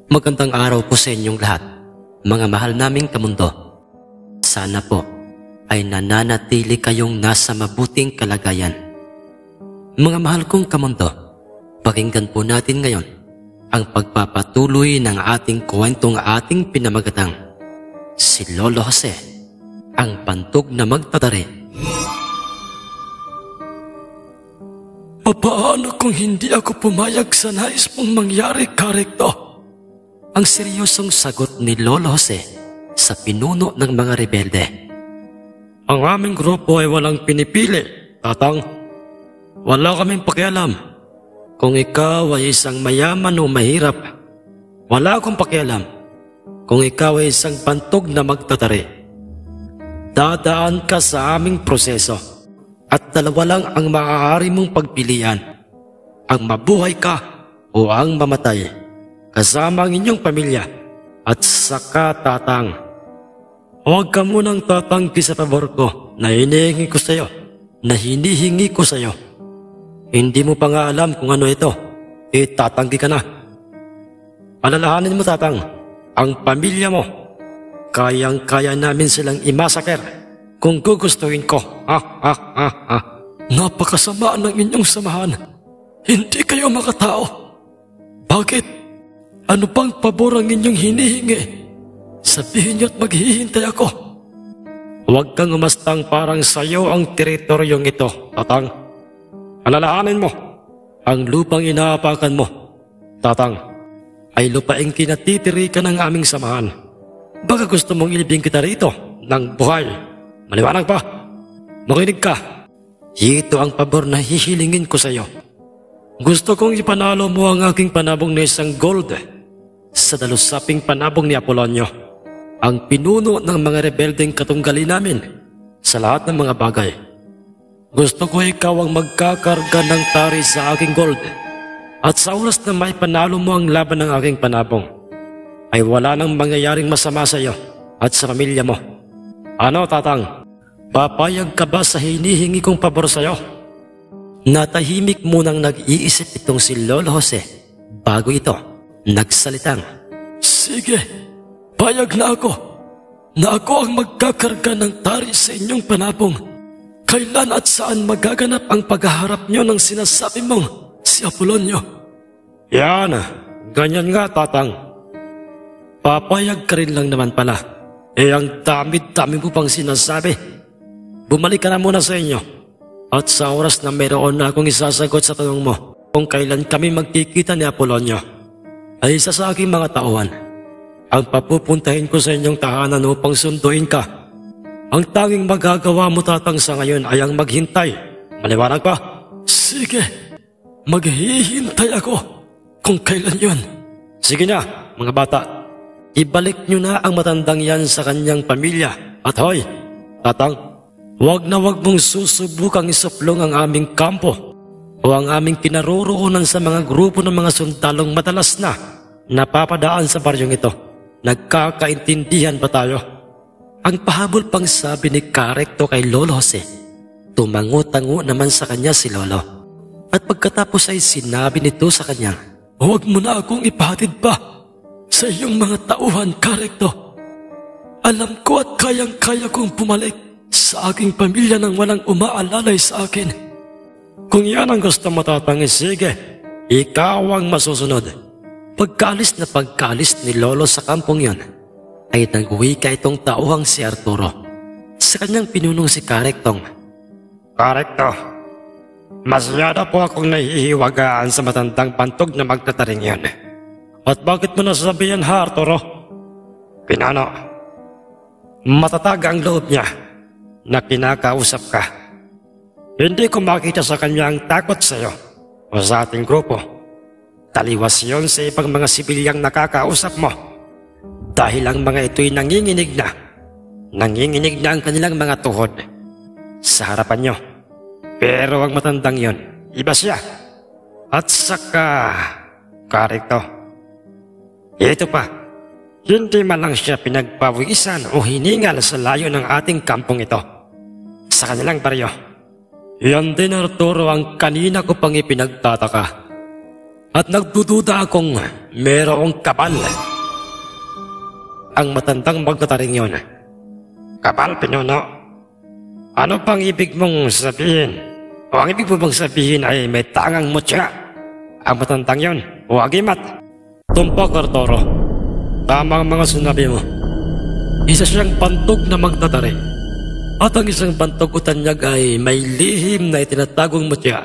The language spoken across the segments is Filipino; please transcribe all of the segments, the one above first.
Magandang araw po sa inyong lahat, mga mahal naming kamundo. Sana po ay nananatili kayong nasa mabuting kalagayan. Mga mahal kong kamundo, pakinggan po natin ngayon ang pagpapatuloy ng ating kwentong ating pinamagatang si Lolo Jose, ang bantog na magtatari. Papaano kung hindi ako pumayag sa nais mong mangyari, Karekto? Ang seryosong sagot ni Lolo Jose sa pinuno ng mga rebelde. Ang aming grupo ay walang pinipili, Tatang. Wala kaming pakialam kung ikaw ay isang mayaman o mahirap. Wala akong pakialam kung ikaw ay isang bantog na magtatari. Dadaan ka sa aming proseso at dalawa lang ang maaari mong pagpilian. Ang mabuhay ka o ang mamatay kasama ang inyong pamilya. At saka, Tatang, huwag ka munang tatanggi sa pabor ko na hinihingi ko sa iyo. Hindi mo pa nga alam kung ano ito, tatanggi ka na. Alalahanin mo, Tatang, ang pamilya mo. Kayang-kaya namin silang imasaker kung gugustuhin ko. Napakasama ng inyong samahan. Hindi kayo makatao. Bakit? Ano bang pabor ang inyong hinihingi? Sabihin niyo at maghihintay ako. Huwag kang umastang parang sayo ang teritoryong ito, Tatang. Alalahanin mo, ang lupang inaapakan mo, Tatang, ay lupaing kinatitirikan ng aming samahan. Baka gusto mong ilibing kita rito ng buhay. Maliwanag pa. Makinig ka. Ito ang pabor na hihilingin ko sa iyo. Gusto kong ipanalo mo ang aking panabong na isang gold sa dalusaping panabong ni Apolonio, ang pinuno ng mga rebeldeng katunggali namin sa lahat ng mga bagay. Gusto ko ikaw ang magkakarga ng tari sa aking gold, at sa oras na may panalo mo ang laban ng aking panabong, ay wala nang mangyayaring masama sa iyo at sa pamilya mo. Ano, Tatang? Papayag ka ba sa hinihingi kong pabor sa iyo? Natahimik munang nag-iisip itong si Lolo Jose bago ito nagsalitang, sige, payag na ako ang magkakarga ng tari sa inyong panabong. Kailan at saan magaganap ang paghaharap niyo ng sinasabi mong si Apolonio? Yan, ganyan nga, Tatang. Papayag ka rin lang naman pala. Ang dami-dami mo pang sinasabi. Bumalik ka na muna sa inyo. At sa oras na mayroon na akong isasagot sa tanong mo kung kailan kami magkikita ni Apolonio, ay isa sa aking mga tauhan ang papupuntahin ko sa inyong tahanan upang sunduin ka. Ang tanging magagawa mo, Tatang, sa ngayon ay ang maghintay. Maliwanag pa? Sige, maghihintay ako kung kailan yun. Sige na, mga bata. Ibalik nyo na ang matandang yan sa kanyang pamilya. At hoy, Tatang, huwag na huwag mong susubukang isuplong ang aming kampo o ang aming kinaroroonan sa mga grupo ng mga sundalong madalas na napapadaan sa baryong ito. Nagkakaintindihan ba tayo? Ang pahabol pang sabi ni Karekto kay Lolo Jose, tumango-tango naman sa kanya si Lolo. At pagkatapos ay sinabi nito sa kanya, huwag mo na akong ipahatid pa sa iyong mga tauhan, Karekto. Alam ko at kayang-kaya kong bumalik sa aking pamilya nang walang umaalalay sa akin. Kung yan ang gusto mo, Tatang, sige, ikaw ang masusunod. Pagkaalis ni Lolo sa kampong yon, ay nagwika itong tauhang si Arturo sa kanyang pinunong si Karektong. Karekto, masyado po akong nahihiwagaan sa matandang bantog na magtataring yon. At bakit mo nasasabihan, ha, Arturo? Pinano, matatag ang loob niya na kinakausap ka. Hindi ko makita sa kanya ang takot sa iyo o sa ating grupo. Taliwas yon sa ibang mga sibilyang nakakausap mo. Dahil ang mga ito'y nanginginig na ang kanilang mga tuhod sa harapan nyo. Pero ang matandang yon, iba siya. At saka, Karekto, ito pa, hindi man lang siya pinagpawisan o hiningal sa layo ng ating kampong ito. Sa kanilang baryo, Yan din, Arturo, ang kanina ko pang ipinagtataka. At nagdududa akong merong kapal. Ang matandang magtataring yon. Kapal, Pinuno? Ano pang ibig mong sabihin? O ang ibig mo bang sabihin ay may tangang mutya? Ang matandang yon, o agimat? Tumpak, Arturo. Tama ang mga sinabi mo. Isa siyang pantog na magtatari. At ang isang pantugutan niya ay may lihim na itinatagong mutya.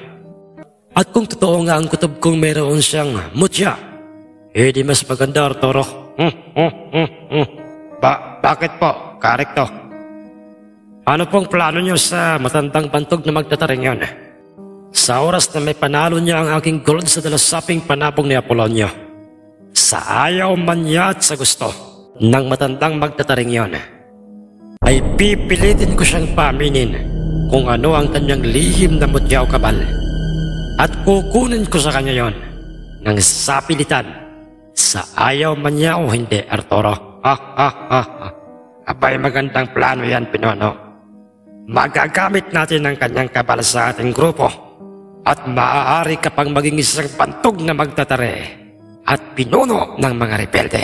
At kung totoo nga ang kutob kong mayroon siyang mutya, di mas maganda, Arturo. Bakit po, Karikto? Ano pong plano niyo sa matandang pantog na magtataring yon? Sa oras na may panalo niya ang aking gold sa dalasaping panabong ni Apolonio, sa ayaw man niya at sa gusto ng matandang magtataring yon, ay pipilitin ko siyang paminin kung ano ang kanyang lihim na mutya o kabal. At kukunin ko sa kanya yon ng sapilitan, sa ayaw man niya o hindi, Arturo. Abay, magandang plano yan, Pinuno. Magagamit natin ang kanyang kabal sa ating grupo at maaari ka pang maging isang pantog na magtatare at pinuno ng mga rebelde.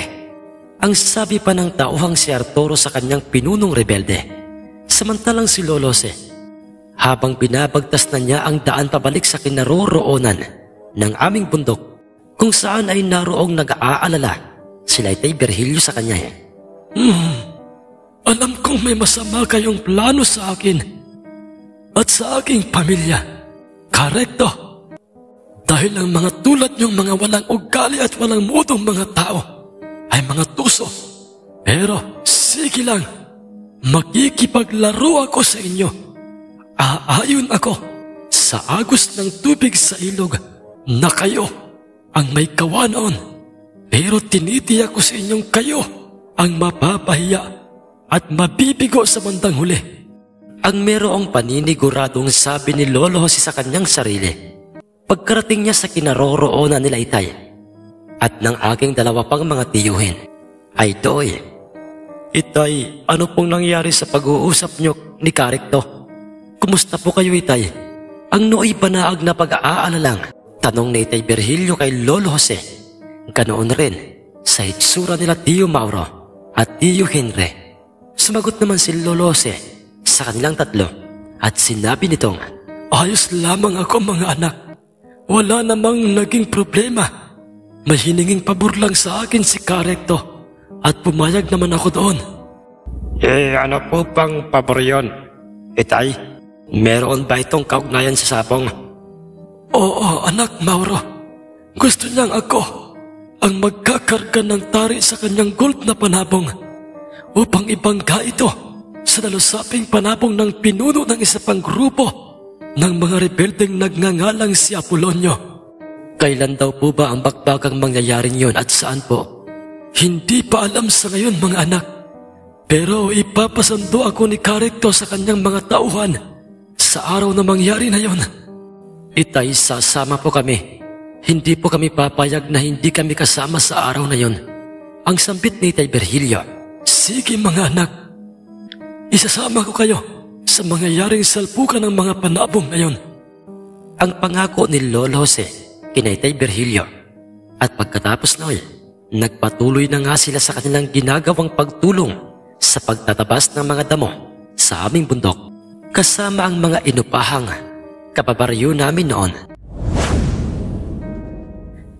Ang sabi pa ng tauhang si Arturo sa kanyang pinunong rebelde. Samantalang si Lolose, habang binabagtas na niya ang daan pabalik sa kinaroroonan ng aming bundok, kung saan ay naroong nag-aalala si Laytay Virgilio sa kanya. Alam kong may masama kayong plano sa akin at sa aking pamilya. Karekto. Dahil ang mga tulad niyong mga walang ugali at walang mudong mga tao ay mga tuso. Pero sige lang, makikipaglaro ako sa inyo. Aayon ako sa agos ng tubig sa ilog na kayo ang may kawa noon. Pero tinitiyak ko sa inyong kayo ang mapapahiya at mabibigo sa bandang huli. Ang merong paniniguradong sabi ni Lolo Jose sa kanyang sarili pagkarating niya sa kinaroroonan ni Laytay at ng aking dalawa pang mga tiyuhin ay doy. Itay, ano pong nangyari sa pag-uusap niyo ni Karikto? Kumusta po kayo, Itay? Ang nooy panaag na pag-aalalang tanong ni Itay Virgilio kay Lolo Jose. Ganoon rin sa itsura nila Tio Mauro at Tio Henry. Sumagot naman si Lolo Jose sa kanilang tatlo at sinabi nitong, ayos lamang ako, mga anak. Wala namang naging problema. May hininging pabor lang sa akin si Karikto at pumayag naman ako doon. Ano po pang pabor yun? Itay, meron ba itong kaugnayan sa sabong? Oo, anak Mauro. Gusto niyang ako ang magkakarga ng tari sa kanyang gold na panabong upang ibangga ito sa dalusaping panabong ng pinuno ng isa pang grupo ng mga rebeldeng nagngangalang si Apolonio. Kailan daw po ba ang bakbagang mangyayaring yon at saan po? Hindi pa alam sa ngayon, mga anak. Pero ipapasando ako ni Karikto sa kanyang mga tauhan sa araw na mangyari na yon. Itay, sasama po kami. Hindi po kami papayag na hindi kami kasama sa araw na yon. Ang sambit ni Itay Virgilio. Sige, mga anak. Isasama ko kayo sa mangyayaring salpukan ng mga panabong na yon. Ang pangako ni Lolo Jose kina Itay Virgilio. At pagkatapos na nagpatuloy na nga sila sa kanilang ginagawang pagtulong sa pagtatabas ng mga damo sa aming bundok kasama ang mga inupahang kababaryo namin noon.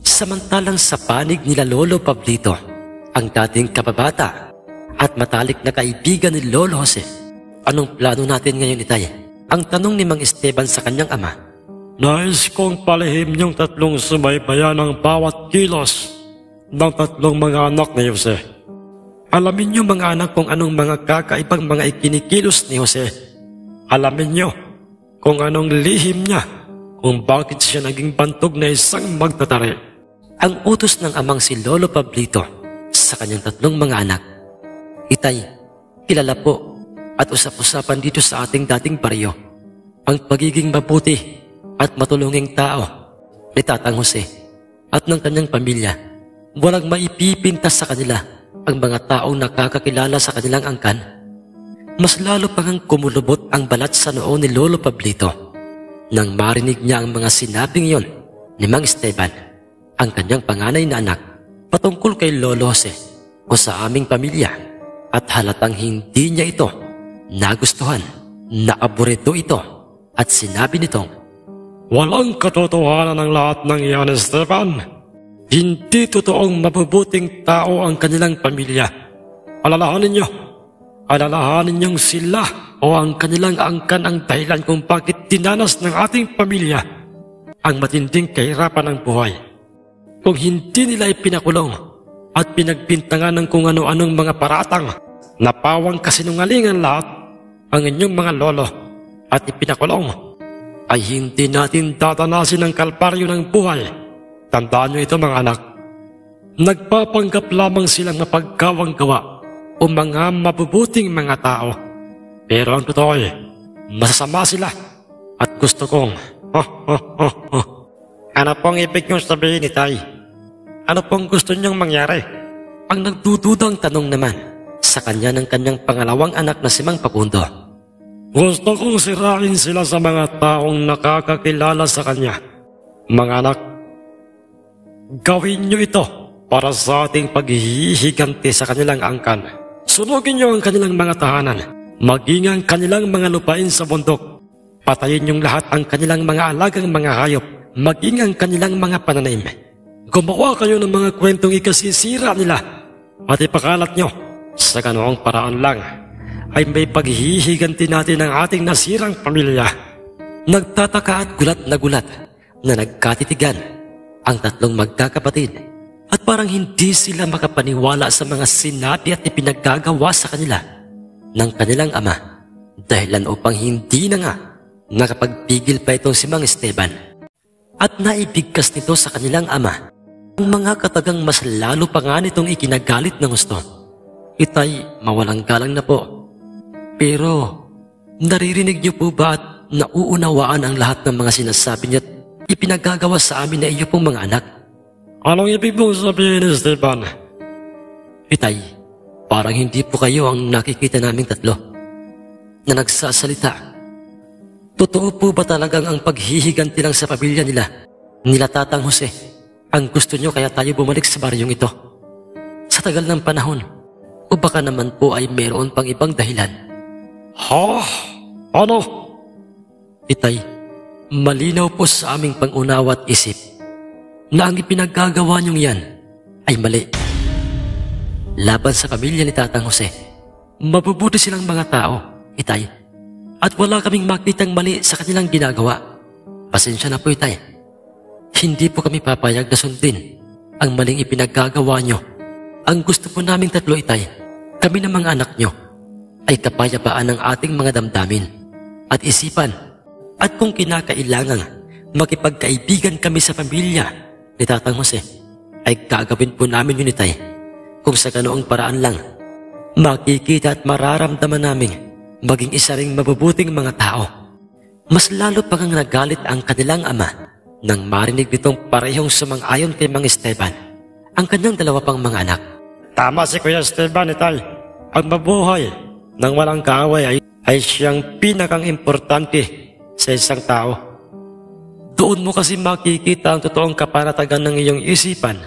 Samantalang sa panig nila Lolo Pablito, ang dating kababata at matalik na kaibigan ni Lolo Jose, anong plano natin ngayon, Itay? Ang tanong ni Mang Esteban sa kanyang ama. Nais kong palihim niyong tatlong sumaybayan ng bawat kilos ng tatlong mga anak ni Jose. Alamin niyo, mga anak, kung anong mga kakaibang mga ikinikilos ni Jose. Alamin niyo kung anong lihim niya, kung bakit siya naging bantog na isang magtatari. Ang utos ng amang si Lolo Pablito sa kanyang tatlong mga anak. Itay, kilala po at usap-usapan dito sa ating dating baryo ang pagiging mabuti at matulunging tao ni Tatang Jose at ng kanyang pamilya. Walang maipipintas sa kanila ang mga taong nakakakilala sa kanilang angkan. Mas lalo pang kumulubot ang balat sa noo ni Lolo Pablito Nang marinig niya ang mga sinabing iyon ni Mang Esteban, ang kanyang panganay na anak, patungkol kay Lolo Jose o sa aming pamilya, at halatang hindi niya ito nagustuhan, naaburido ito, at sinabi nitong, "Walang katotohanan ang lahat ng iyan, Esteban. Hindi totoong mabubuting tao ang kanilang pamilya. Alalahanin niyong sila o ang kanilang angkan ang dahilan kung bakit dinanas ng ating pamilya ang matinding kahirapan ng buhay. Kung hindi nila ipinakulong at pinagbintangan ng kung ano-anong mga paratang na pawang kasinungalingan lahat ang inyong mga lolo at ipinakulong, ay hindi natin dadanasin ang kalbaryo ng buhay. Tandaan niyo ito, mga anak. Nagpapanggap lamang silang mapagkawang gawa o mga mabubuting mga tao. Pero ang totoo ay masasama sila at gusto kong..." "Ano pong ibig niyong sabihin, Itay? Ano pong gusto niyong mangyari?" Ang nagdududang tanong naman sa kanya ng kanyang pangalawang anak na si Mang Facundo. "Gusto kong sirain sila sa mga taong nakakakilala sa kanya. Mga anak, gawin niyo ito para sa ating paghihiganti sa kanilang angkan. Sunugin niyo ang kanilang mga tahanan, maging ang kanilang mga lupain sa bundok. Patayin niyong lahat ang kanilang mga alagang mga hayop, maging ang kanilang mga pananim. Gumawa kayo ng mga kwentong ikasisira nila at ipakalat niyo. Sa ganoong paraan lang ay may paghihiganti natin ang ating nasirang pamilya." Nagtataka at gulat na nagkatitigan ang tatlong magkakapatid, at parang hindi sila makapaniwala sa mga sinabi at ipinaggagawa sa kanila ng kanilang ama, dahilan upang hindi na nga nakapagpigil pa itong si Mang Esteban, at naibigkas nito sa kanilang ama ang mga katagang mas lalo pa nga nitong ikinagalit ng gusto. "Itay, mawalang galang na po. Pero naririnig niyo po ba at nauunawaan ang lahat ng mga sinasabi niya at ipinagagawa sa amin na iyo pong mga anak?" "Anong ibig mong sabihin, Esteban?" "Itay, parang hindi po kayo ang nakikita naming tatlo na nagsasalita. Totoo po ba talagang ang paghihiganti lang sa pamilya nila Tatang Jose, ang gusto niyo kaya tayo bumalik sa baryong ito sa tagal ng panahon? O baka naman po ay mayroon pang ibang dahilan?" "Ha? Ano?" "Itay, malinaw po sa aming pangunawa at isip na ang ipinaggagawa niyong yan ay mali. Laban sa pamilya ni Tatang Jose, mabubuti silang mga tao, Itay, at wala kaming makitang mali sa kanilang ginagawa. Pasensya na po, Itay. Hindi po kami papayag na sundin ang maling ipinaggagawa niyo. Ang gusto po naming tatlo, Itay, kami ng mga anak niyo, ay kapayapaan ng ating mga damdamin at isipan, at kung kinakailangang makipagkaibigan kami sa pamilya ni Tatang Jose, ay gagawin po namin yun, Itay. Kung sa ganoong paraan lang, makikita at mararamdaman namin maging isa ring mabubuting mga tao." Mas lalo pa ngang nagalit ang kanilang ama nang marinig nitong parehong sumang-ayon kay Mang Esteban ang kanyang dalawa pang mga anak. "Tama si Kuya Esteban, Itay. Ang mabuhay ng walang kaaway ay siyang pinakang importante sa isang tao. Doon mo kasi makikita ang totoong kapanatagan ng iyong isipan,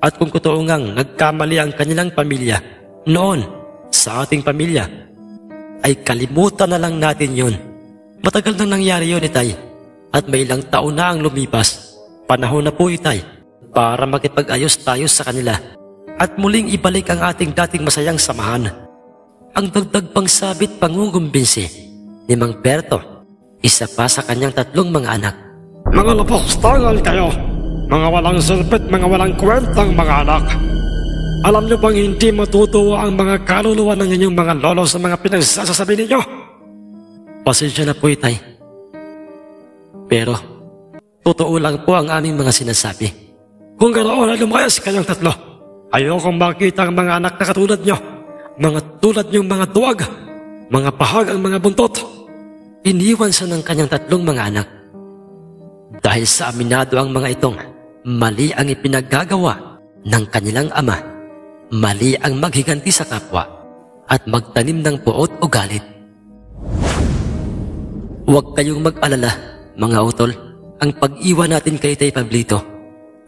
at kung totoo ngang nagkamali ang kanilang pamilya noon sa ating pamilya, ay kalimutan na lang natin yun. Matagal nang nangyari yun, Itay, at may ilang taon na ang lumipas. Panahon na po, Itay, para makipag-ayos tayo sa kanila at muling ibalik ang ating dating masayang samahan." Ang dagdag pang sabit pangugumbinsi ni Mang Berto, isa pa sa kanyang tatlong mga anak. "Mga lapastangal kayo! Mga walang silpit, mga walang kwentang mga anak! Alam niyo bang hindi matutuwa ang mga kaluluwa ng inyong mga lolo sa mga pinagsasabi ninyo?" "Pasensya na po, Itay. Pero totoo lang po ang aming mga sinasabi." "Kung ganoon ay lumayas kayong tatlo. Ayokong makita ang mga anak na katulad nyo. Mga tulad niyong mga duwag, mga pahag ang mga buntot." Iniwan siya ng kanyang tatlong mga anak. Dahil sa aminado ang mga itong mali ang ipinaggagawa ng kanilang ama, mali ang maghiganti sa kapwa at magtanim ng puot o galit. Huwag kayong mag-alala, Mga utol, ang pag-iwan natin kay Tay Pablito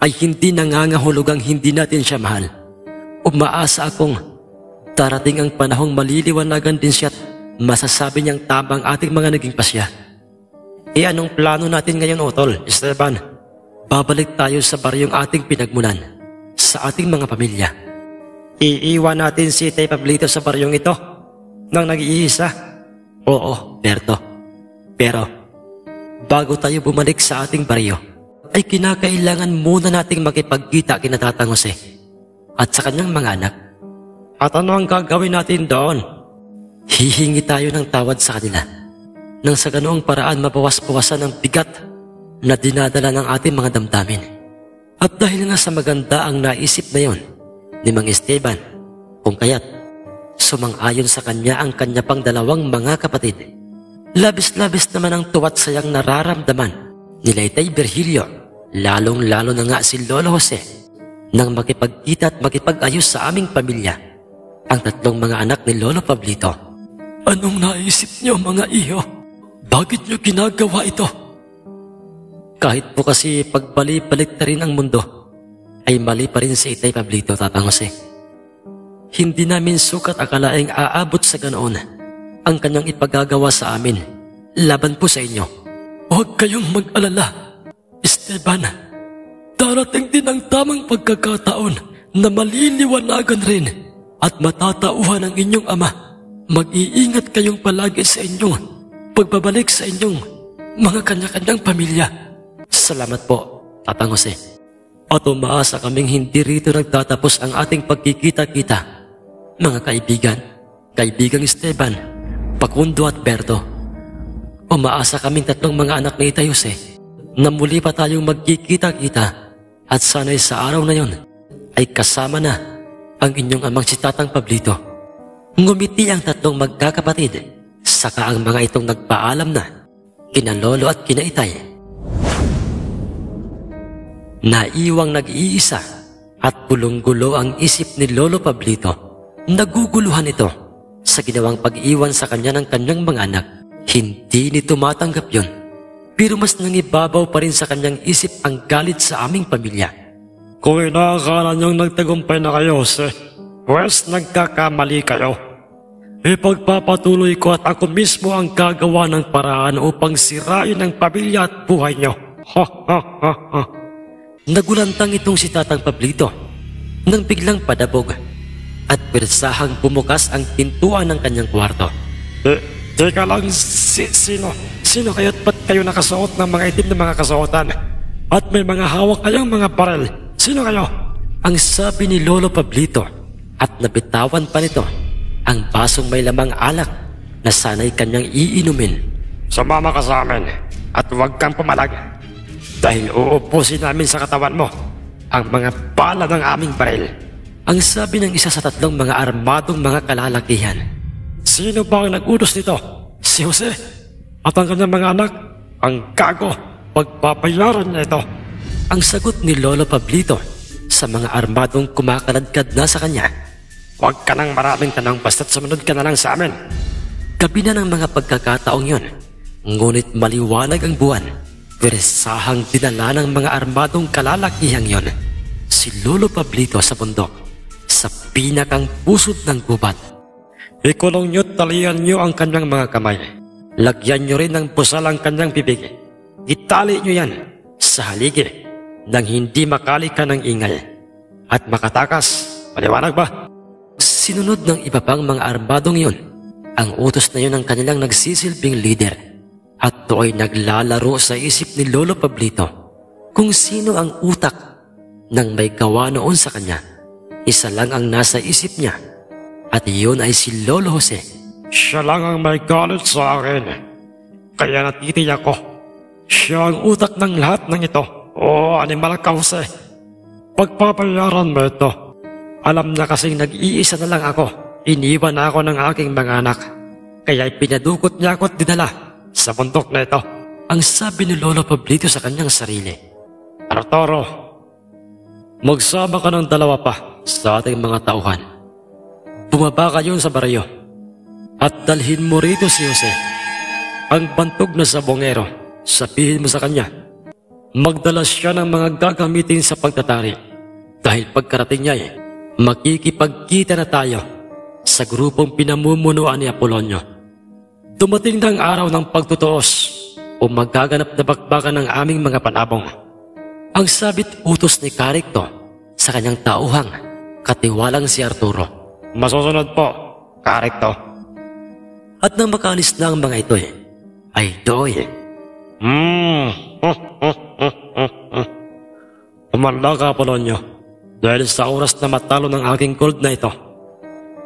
ay hindi nangangahulugang hindi natin siya mahal. Umaasa akong darating ang panahong maliliwanagan din siya at masasabi niyang tama ang ating mga naging pasya. Anong plano natin ngayon, utol, Esteban? Babalik tayo sa baryong ating pinagmulan, sa ating mga pamilya. Iiwan natin si Tay Pablito sa baryong ito nang nag-iisa. Oo, Berto. Pero bago tayo bumalik sa ating baryo, ay kinakailangan muna nating makipagkita kina Tatang Jose at sa kanyang mga anak. At ano ang gagawin natin doon? Hihingi tayo ng tawad sa kanila nang sa ganoong paraan mabawas-bawasan ang bigat na dinadala ng ating mga damdamin. At dahil nga sa maganda ang naisip na yon ni Mang Esteban, kung kaya't sumang-ayon sa kanya ang kanya pang dalawang mga kapatid. Labis-labis naman ang tuwa't sayang nararamdaman ni Tay Virgilio, lalong-lalo na nga si Lolo Jose, nang makipagkita at makipag-ayos sa aming pamilya, ang tatlong mga anak ni Lolo Pablito. Anong naisip niyo, mga iho? Bakit niyo ginagawa ito? Kahit po kasi pagbali-balik na rin ang mundo, ay mali pa rin si Tay Pablito, Tatang Jose. Hindi namin sukat akalaing aabot sa ganoon ang kanyang ipagagawa sa amin laban po sa inyo. Huwag kayong mag-alala, Esteban. Darating din ang tamang pagkakataon na maliliwanagan rin at matatauhan ang inyong ama. Mag-iingat kayong palagi sa inyong pagbabalik sa inyong mga kanya-kanyang pamilya. Salamat po, Tatang Jose. At umaasa kaming hindi rito nagtatapos ang ating pagkikita-kita. Mga kaibigang Esteban, Facundo at Berto. Umaasa kaming tatlong mga anak ni Tay Jose na muli pa tayong magkikita-kita at sana'y sa araw na yon ay kasama na ang inyong amang si Tatang Pablito. Ngumiti ang tatlong magkakapatid, saka ang mga itong nagpaalam na kina Lolo at kina Itay. Naiwang nag-iisa at gulong-gulo ang isip ni Lolo Pablito. Naguguluhan ito sa ginawang pag-iwan sa kanya ng kanyang mga anak. Hindi nito matanggap yon, pero mas nangibabaw pa rin sa kanyang isip ang galit sa aming pamilya. Kung inaakala niyong nagtagumpay na kayo, pues nagkakamali kayo. Ipagpapatuloy ko at ako mismo ang gagawa ng paraan upang sirain ang pamilya at buhay niyo. Ha ha ha ha. Nagulantang itong si Tatang Pablito nang biglang padabog at pirsahang bumukas ang pintuan ng kanyang kwarto. Teka lang, sino kayo at ba't kayo nakasuot ng mga itim na mga kasuotan? At may mga hawak kayong mga barel. Sino kayo? Ang sabi ni Lolo Pablito at nabitawan pa nito ang basong may lamang alak na sana'y kanyang iinumin. Sumama ka sa amin at huwag kang pumalag dahil uubusin namin sa katawan mo ang mga bala ng aming baril. Ang sabi ng isa sa tatlong mga armadong mga kalalakihan. Sino ba ang nag-utos nito? Si Jose at ang kanyang mga anak? Ang gago, pagpapayaran niya ito. Ang sagot ni Lolo Pablito sa mga armadong kumakaladkad na sa kanya. Huwag ka nang maraming tanong basta't sumunod ka na lang sa amin. Gabi na ng mga pagkakataong yon, ngunit maliwanag ang buwan. Pirsahang dinala ng mga armadong kalalakihang yon si Lolo Pablito sa bundok, sa pinakang pusod ng gubat. Ikulong niyo't talian niyo ang kanyang mga kamay. Lagyan niyo rin ng pusal ang kanyang bibig. Itali niyo yan sa haligi nang hindi makali ka ng ingay at makatakas. Maliwanag ba? Sinunod ng iba pang mga armadong yun ang utos na yun ng kanilang nagsisilbing leader, at ito ay naglalaro sa isip ni Lolo Pablito kung sino ang utak ng may gawa noon sa kanya. Isa lang ang nasa isip niya, at iyon ay si Lolo Jose. Siya lang ang may galit sa akin, kaya natitiyak ko siya ang utak ng lahat ng ito. Oo, animal ka, Jose. Pagpapayaran mo ito. Alam na kasing nag-iisa na lang ako. Iniwan na ako ng aking mga anak, kaya pinadukot niya ako at dinala sa bundok na ito. Ang sabi ni Lolo Pablito sa kanyang sarili. Arturo, magsama ka ng dalawa pa sa ating mga tauhan. Bumaba kayo sa baryo at dalhin mo rito si Jose, ang bantog na sabongero, sabihin mo sa kanya, magdala siya ng mga gagamitin sa pagtatari. Dahil pagkarating niya makikipagkita na tayo sa grupong pinamumunuan ni Apolonio. Dumating na ang araw ng pagtutuos o magaganap na bakbakan ng aming mga panabong. Ang sabit utos ni Caricto sa kanyang tauhang katiwalang si Arturo. Masusunod po, Caricto. At nang makaalis na ang mga ito ay doy. Umanda ka, Apolonio, dahil sa oras na matalo ng aking gold na ito.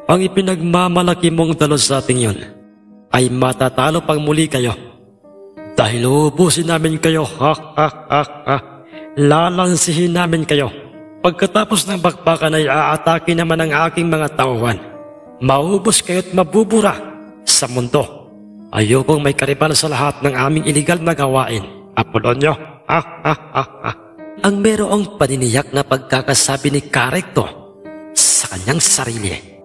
Ang ipinagmamalaki mong dalo sa ating yun ay matatalo pang muli kayo. Dahil uubusin namin kayo, lalansihin namin kayo. Pagkatapos ng bakbakan ay aatake naman ang aking mga tauhan. Maubos kayo't mabubura sa mundo. Ayokong may karibal sa lahat ng aming iligal na gawain, Apolonio. Ang merong paniniyak na pagkakasabi ni Caricto sa kanyang sarili.